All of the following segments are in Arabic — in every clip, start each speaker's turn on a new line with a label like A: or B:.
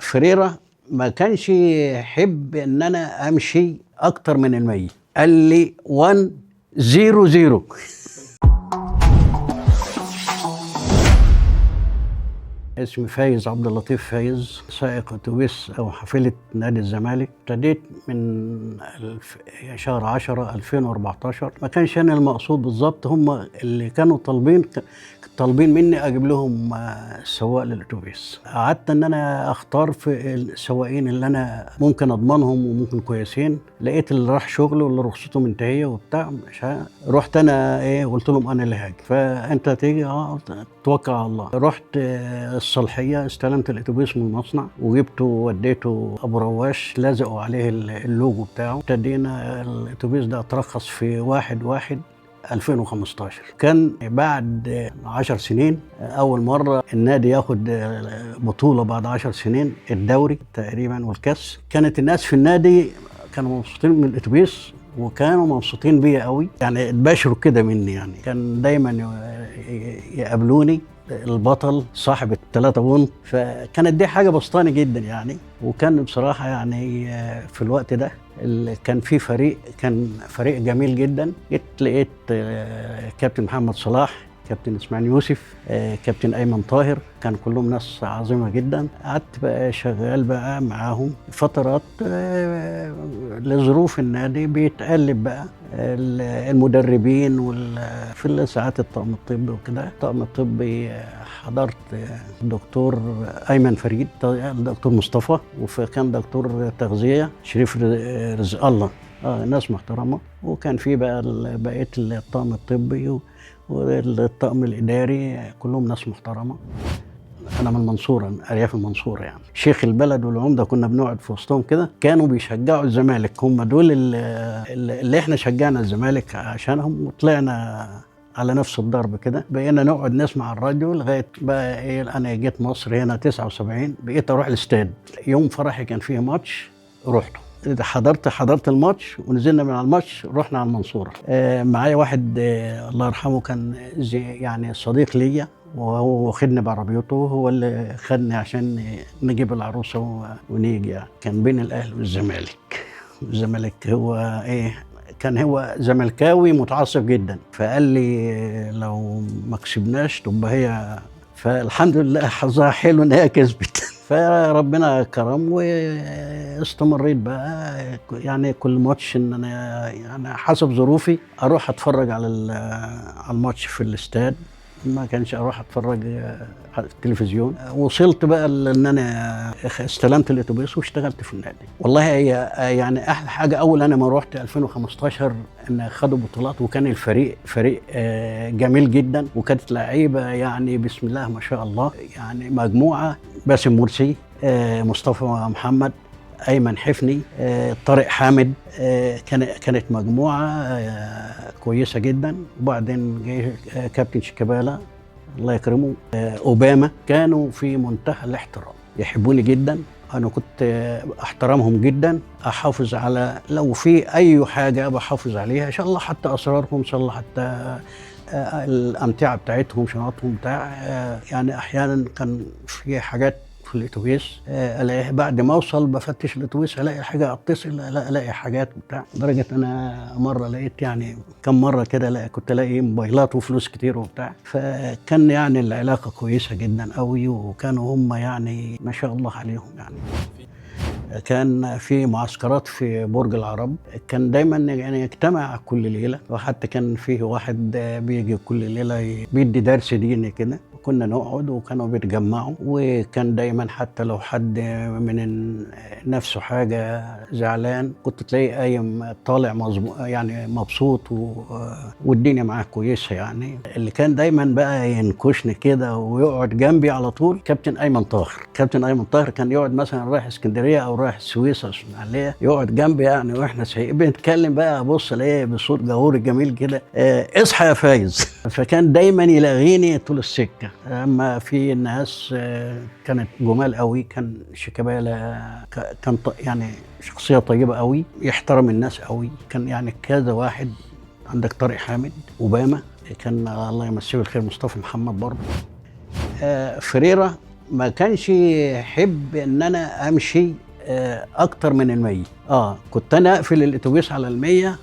A: فريرة ما كانش يحب ان انا امشي اكتر من 100. قال لي 100. اسمي فايز عبد اللطيف فايز، سائق اتوبيس او حافله نادي الزمالك. ابتديت من شهر 10 2014. ما كانش انا المقصود بالظبط، هم اللي كانوا طالبين مني اجيب لهم سواق للاتوبيس. قعدت ان انا اختار في السواقين اللي انا ممكن اضمنهم وممكن كويسين. لقيت اللي راح شغله واللي رخصته منتهيه وبتاع رحت انا قلت لهم انا اللي هاجي، فانت تيجي توكل على الله. رحت الصالحيه، استلمت الاتوبيس من المصنع وجبته وديته ابو رواش، لزقوا عليه اللوجو بتاعه. ابتدينا الاتوبيس ده اترخص في 1/1/2015. كان بعد 10 سنين اول مره النادي ياخد بطوله بعد 10 سنين، الدوري تقريبا والكاس. كانت الناس في النادي كانوا مبسوطين من الاتوبيس وكانوا مبسوطين بيا قوي، يعني اتباشروا كده مني. يعني كان دايما يقابلوني البطل صاحب ال3 بونت، فكانت دي حاجه بسطاني جدا يعني. وكان بصراحه يعني في الوقت ده كان في كان فريق جميل جدا. لقيت كابتن محمد صلاح، كابتن اسماعيل يوسف، كابتن ايمن طاهر، كان كلهم ناس عظيمه جدا. قعدت بقى شغال بقى معاهم فترات لظروف النادي، بيتقلب بقى المدربين في ساعات الطاقم الطبي وكده. الطاقم الطبي حضرت دكتور ايمن فريد، دكتور مصطفى، وكان دكتور تغذيه شريف رزق الله، ناس محترمه. وكان في بقى بقيه الطاقم الطبي والطاقم الاداري كلهم ناس محترمه. انا من المنصوره، ارياف المنصوره يعني. شيخ البلد والعمده كنا بنقعد في وسطهم كده، كانوا بيشجعوا الزمالك. هم دول اللي احنا شجعنا الزمالك عشانهم، وطلعنا على نفس الضرب كده. بقينا نقعد نسمع الراديو لغايه بقى انا جيت مصر هنا 79. بقيت اروح الاستاد يوم فرحي، كان فيه ماتش رحته، حضرت الماتش، ونزلنا من على الماتش رحنا على المنصوره. معايا واحد الله يرحمه كان يعني صديق ليا، وهو واخدني بعربيته، هو اللي خدني عشان نجيب العروسه ونيجي يعني. كان بين الاهلي والزمالك. الزمالك هو كان هو زملكاوي متعصب جدا، فقال لي لو ما كسبناش تبقى هي، فالحمد لله حظها حلو ان هي كسبت. فربنا كرم واستمريت بقى يعني كل ماتش ان انا يعني حسب ظروفي اروح اتفرج على الماتش في الاستاد، ما كانش اروح اتفرج على التلفزيون. وصلت بقى ان انا استلمت الاتوبيس واشتغلت في النادي. والله هي يعني احلى حاجه اول انا ما رحت 2015 ان خدوا بطولات، وكان الفريق فريق جميل جدا، وكانت لعيبه يعني بسم الله ما شاء الله. يعني مجموعه: باسم مرسي، مصطفى محمد، ايمن حفني، طارق حامد. كانت مجموعه كويسه جدا. وبعدين جه كابتن شيكابالا الله يكرمه، اوباما، كانوا في منتهى الاحترام، يحبوني جدا. انا كنت احترمهم جدا، احافظ على لو في اي حاجه بحافظ عليها ان شاء الله، حتى اسرارهم ان شاء الله، حتى الامتعه بتاعتهم، شنطهم بتاع. يعني احيانا كان في حاجات في الاتوبيس الاقيها بعد ما اوصل بفتش الاتوبيس الاقي حاجه، اتصل الاقي حاجات بتاع. لدرجه انا مره لقيت يعني كم مره كده كنت الاقي موبايلات وفلوس كتير وبتاع. فكان يعني العلاقه كويسه جدا قوي، وكانوا هم يعني ما شاء الله عليهم يعني. كان في معسكرات في برج العرب، كان دايما يعني يجتمع كل ليله، وحتى كان فيه واحد بيجي كل ليله بيدي درس ديني كده. كنا نقعد وكانوا بيتجمعوا، وكان دايما حتى لو حد من نفسه حاجه زعلان كنت تلاقيه قايم طالع يعني مبسوط، والدنيا معاه كويسه يعني. اللي كان دايما بقى ينكشني كده ويقعد جنبي على طول كابتن ايمن طاهر. كابتن ايمن طاهر كان يقعد مثلا رايح اسكندريه او رايح السويس او اسماعيليه، يقعد جنبي يعني، واحنا سايقين بنتكلم بقى ابص الاقيه بصوت جهوري جميل كده: اصحى يا فايز. فكان دايما يلاغيني طول السكه. اما في ناس كانت جمال قوي. كان شيكابالا كان يعني شخصيه طيبه قوي، يحترم الناس قوي. كان يعني كذا واحد، عندك طارق حامد، اوباما، كان الله يمسيه بالخير، مصطفى محمد برضه. فريرة ما كانش يحب ان انا امشي اكتر من المية. كنت انا اقفل الاتوبيس على المية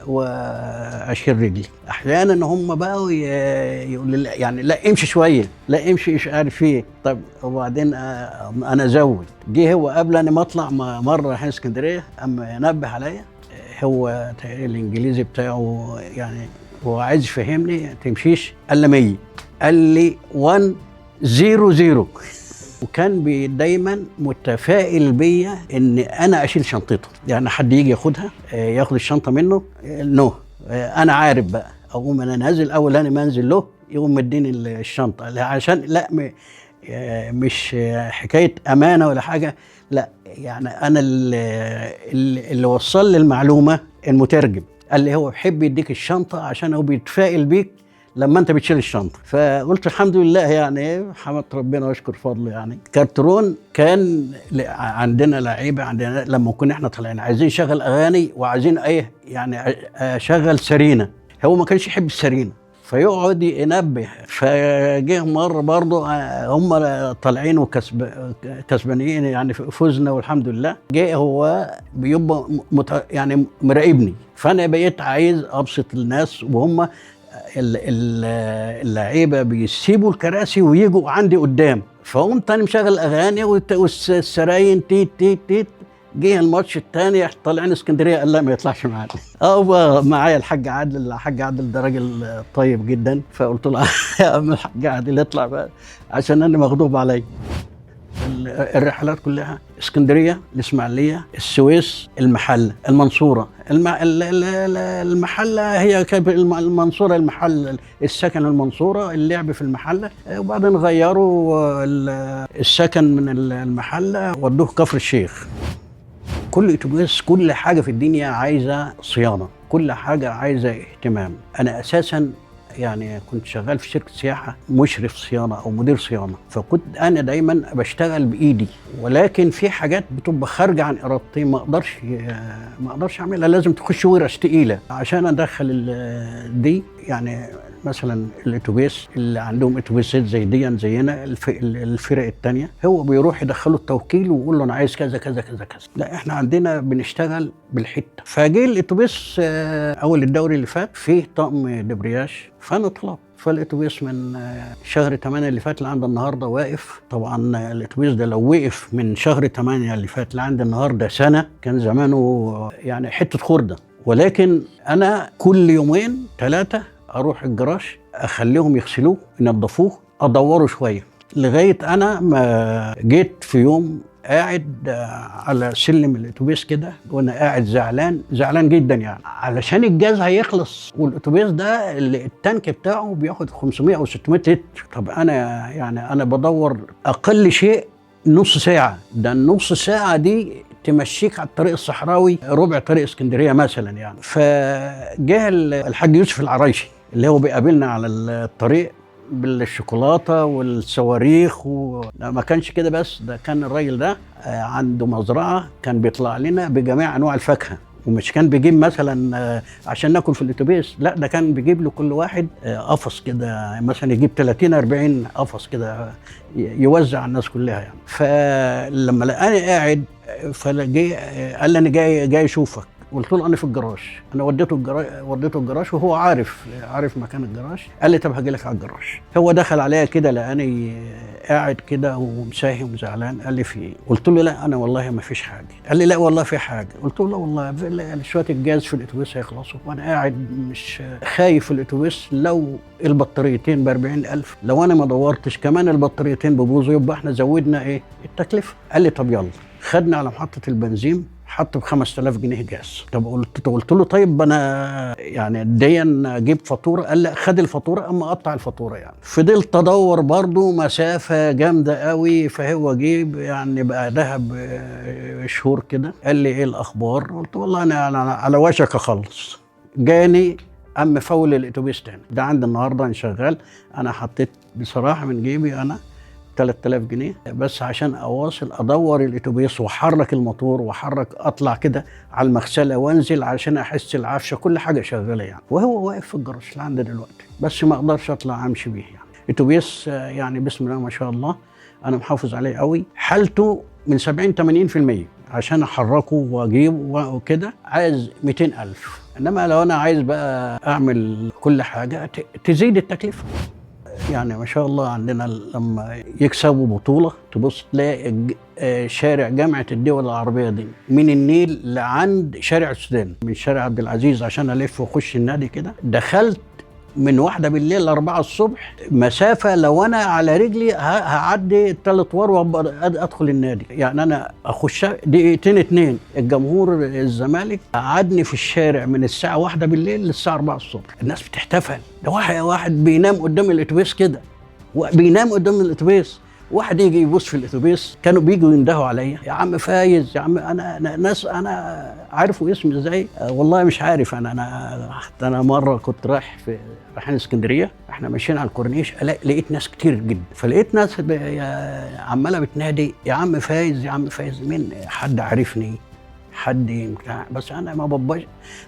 A: واشيل رجلي. احيانا ان هم بقوا يقول لي يعني لا امشي شويه، لا امشي مش عارف ايه. طب وبعدين انا ازود. جه هو قبل انا ما اطلع مره رايحين اسكندريه اما ينبه عليا، هو الانجليزي بتاعه يعني هو عايز يفهمني تمشيش الا 100. قال لي 100. وكان دايما متفائل بيا ان انا اشيل شنطته، يعني حد يجي ياخدها ياخد الشنطه منه نو انا عارف بقى اقوم انا نازل اول انا ما انزل له يقوم مديني الشنطه، عشان لا مش حكايه امانه ولا حاجه، لا يعني انا اللي وصل لي المعلومه المترجم. قال لي هو بيحب يديك الشنطه عشان هو بيتفائل بيك لما انت بتشيل الشنطه. فقلت الحمد لله، يعني حمد ربنا واشكر فضله. يعني كارترون كان عندنا لعيبه، عندنا لما كنا احنا طالعين عايزين نشغل اغاني وعايزين ايه يعني اشغل سرينه، هو ما كانش يحب السرينه فيقعد ينبه. فجه مره برضه هم طالعين وكسبانين يعني فزنا والحمد لله، جه هو بيبقى يعني مراقبني، فانا بقيت عايز ابسط الناس وهم اللعيبه بيسيبوا الكراسي ويجوا عندي قدام، فقمت انا مشغل اغاني والسراين تيت تيت تيت. جه الماتش الثاني طالعين اسكندريه، قال لا ما يطلعش معانا. معايا الحاج عادل ده راجل طيب جدا، فقلت له يا عم الحاج عادل اطلع بقى عشان انا مغضوب عليا. الرحلات كلها اسكندريه، الاسماعيليه، السويس، المحله، المنصوره. المحله هي المنصوره، المحل السكن المنصوره، اللعب في المحله، وبعدين غيروا السكن من المحله ودوه كفر الشيخ. كل اتوبيس كل حاجه في الدنيا عايزه صيانه، كل حاجه عايزه اهتمام. انا اساسا يعني كنت شغال في شركة سياحة مشرف صيانة أو مدير صيانة، فكنت أنا دايما بشتغل بإيدي، ولكن في حاجات بتبقى خارجة عن إرادتي ما أقدرش أعملها، لازم تخش ورش تقيلة عشان أدخل دي. يعني مثلا الاتوبيس اللي عندهم اتوبيسات زي زينا الفرق التانية، هو بيروح يدخله التوكيل ويقول له انا عايز كذا كذا كذا كذا. لا احنا عندنا بنشتغل بالحته. فجه الاتوبيس اول الدوري اللي فات فيه طقم دبرياج، فانا طلبت، فالاتوبيس من شهر 8 اللي فات لعند النهارده واقف. طبعا الاتوبيس ده لو وقف من شهر 8 اللي فات لعند النهارده سنه كان زمانه يعني حته خرده. ولكن انا كل يومين 3 اروح الجراج اخليهم يغسلوه ينظفوه ادوره شويه، لغايه انا ما جيت في يوم قاعد على سلم الاتوبيس كده وانا قاعد زعلان جدا، يعني علشان الجاز هيخلص، والاتوبيس ده التانك بتاعه بياخد 500 او 600 لتر. طب انا يعني انا بدور اقل شيء نص ساعه، ده النص ساعه دي تمشيك على الطريق الصحراوي ربع طريق اسكندريه مثلا. يعني فجاء الحاج يوسف العرايشي اللي هو بيقابلنا على الطريق بالشوكولاته والصواريخ ما كانش كده بس، ده كان الراجل ده عنده مزرعه كان بيطلع لنا بجميع انواع الفاكهه، ومش كان بيجيب مثلا عشان ناكل في الاتوبيس، لا ده كان بيجيب له كل واحد قفص كده، مثلا يجيب 30 40 قفص كده يوزع على الناس كلها يعني. فلما لقاني قاعد فجي قال لي انا جاي اشوفك. قلت له انا في الجراج. انا وديته الجراج وهو عارف مكان الجراج. قال لي طب هاجي لك على الجراج. هو دخل عليا كده لقاني قاعد كده ومساهي وزعلان. قال لي في ايه؟ قلت له لا انا والله ما فيش حاجه. قال لي لا والله في حاجه. قلت له لا والله شويه الجاز في الاتوبيس هيخلصوا وانا قاعد مش خايف الاتوبيس لو البطاريتين ب 40,000، لو انا ما دورتش كمان البطاريتين ببوظوا يبقى احنا زودنا ايه التكلفه. قال لي طب يلا. خدنا على محطه البنزين، حط ب 5000 جنيه جاز. طب قلت له طيب انا يعني دين اجيب فاتوره؟ قال لا خد الفاتوره اما قطع الفاتوره. يعني فضلت ادور برضه مسافه جامده قوي، فهو جيب يعني بقى دهب شهور كده. قال لي ايه الاخبار؟ قلت والله انا على وشك اخلص. جاني اما فول الاتوبيس تاني ده عندي النهارده انشغال. انا حطيت بصراحه من جيبي انا 3000 جنيه بس عشان اواصل ادور الاتوبيس واحرك الموتور واحرك اطلع كده على المغسله وانزل عشان احس العفشه كل حاجه شغاله يعني. وهو واقف في الجراج اللي عندي دلوقتي، بس ما اقدرش اطلع امشي بيه يعني. اتوبيس يعني بسم الله ما شاء الله انا محافظ عليه قوي، حالته من 70-80%. عشان احركه واجيبه وكده عايز 200,000. انما لو انا عايز بقى اعمل كل حاجه تزيد التكلفه. يعني ما شاء الله عندنا لما يكسبوا بطولة تبص تلاقي شارع جامعة الدول العربية دي من النيل لعند شارع السودان، من شارع عبد العزيز عشان ألف وأخش النادي كده. دخلت من 1 بالليل ل4 الصبح، مسافة لو أنا على رجلي هعدي 3 أدوار وأبقى أدخل النادي. يعني أنا أخش دقيقتين 2. الجمهور الزمالك قعدني في الشارع من الساعة 1 بالليل للساعة 4 الصبح. الناس بتحتفل، ده واحد بينام قدام الأتوبيس كده، بينام قدام الأتوبيس. واحد يجي يبص في الاتوبيس، كانوا بيجوا يندهوا عليا يا عم فايز، يا عم انا ناس انا عارفوا اسمي ازاي. والله مش عارف. انا مره كنت رايحين اسكندريه، احنا ماشيين على الكورنيش، لقيت ناس كتير جدا، فلقيت ناس عماله بتنادي يا عم فايز يا عم فايز. مين؟ حد عارفني، حد بتاع. بس انا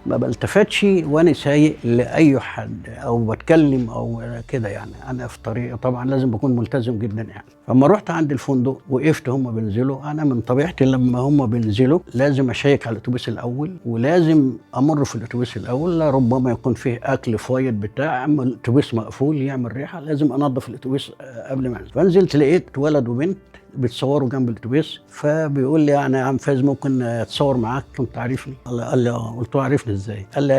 A: ما بلتفتش وانا سايق لاي حد او بتكلم او كده. يعني انا في طريق طبعا لازم بكون ملتزم جدا. يعني فلما رحت عند الفندق وقفت هم بينزلوا، انا من طبيعتي لما هم بينزلوا لازم اشيك على الاتوبيس الاول، ولازم امر في الاتوبيس الاول. ربما يكون فيه اكل فايض بتاع، اما الاتوبيس مقفول يعمل ريحه، لازم انظف الاتوبيس قبل ما انزل. فنزلت لقيت ولد وبنت بتصوروا جنب الاتوبيس، فبيقول لي يعني يا عم فايز ممكن اتصور معاك؟ كنت عارفني؟ قال لي اه. قلت له عارفني ازاي؟ قال لي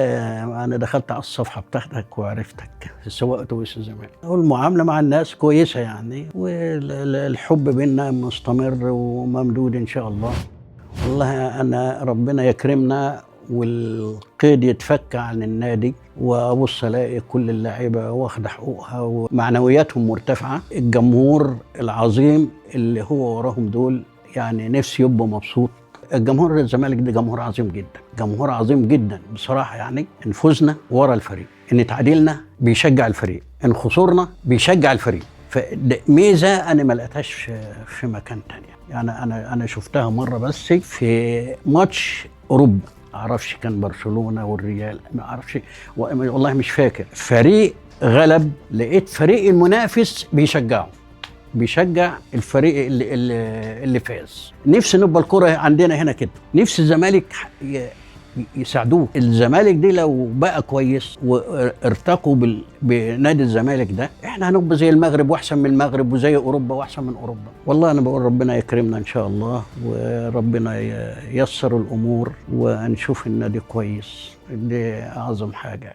A: انا دخلت على الصفحه بتاعتك وعرفتك، سواق اتوبيس الزمالك. والمعامله مع الناس كويسه يعني، والحب بيننا مستمر وممدود ان شاء الله. والله انا ربنا يكرمنا والقيد يتفك عن النادي، وابص الاقي كل اللاعيبه واخده حقوقها ومعنوياتهم مرتفعه. الجمهور العظيم اللي هو وراهم دول يعني نفسي يبقى مبسوط. الجمهور الزمالك ده جمهور عظيم جدا، جمهور عظيم جدا بصراحه. يعني ان فزنا ورا الفريق، ان تعادلنا بيشجع الفريق، ان خسرنا بيشجع الفريق. فميزه انا ما لقيتهاش في مكان تاني. يعني انا شفتها مره بس في ماتش اوروبا، معرفش كان برشلونه والريال، ما اعرفش والله مش فاكر. فريق غلب، لقيت فريق المنافس بيشجع الفريق اللي فاز. نفسي نبقى الكره عندنا هنا كده. نفسي الزمالك يساعدوه. الزمالك دي لو بقى كويس وارتقوا بنادي الزمالك ده، احنا هنبقى زي المغرب واحسن من المغرب، وزي اوروبا واحسن من اوروبا. والله انا بقول ربنا يكرمنا ان شاء الله، وربنا ييسر الامور ونشوف النادي كويس. دي اعظم حاجه.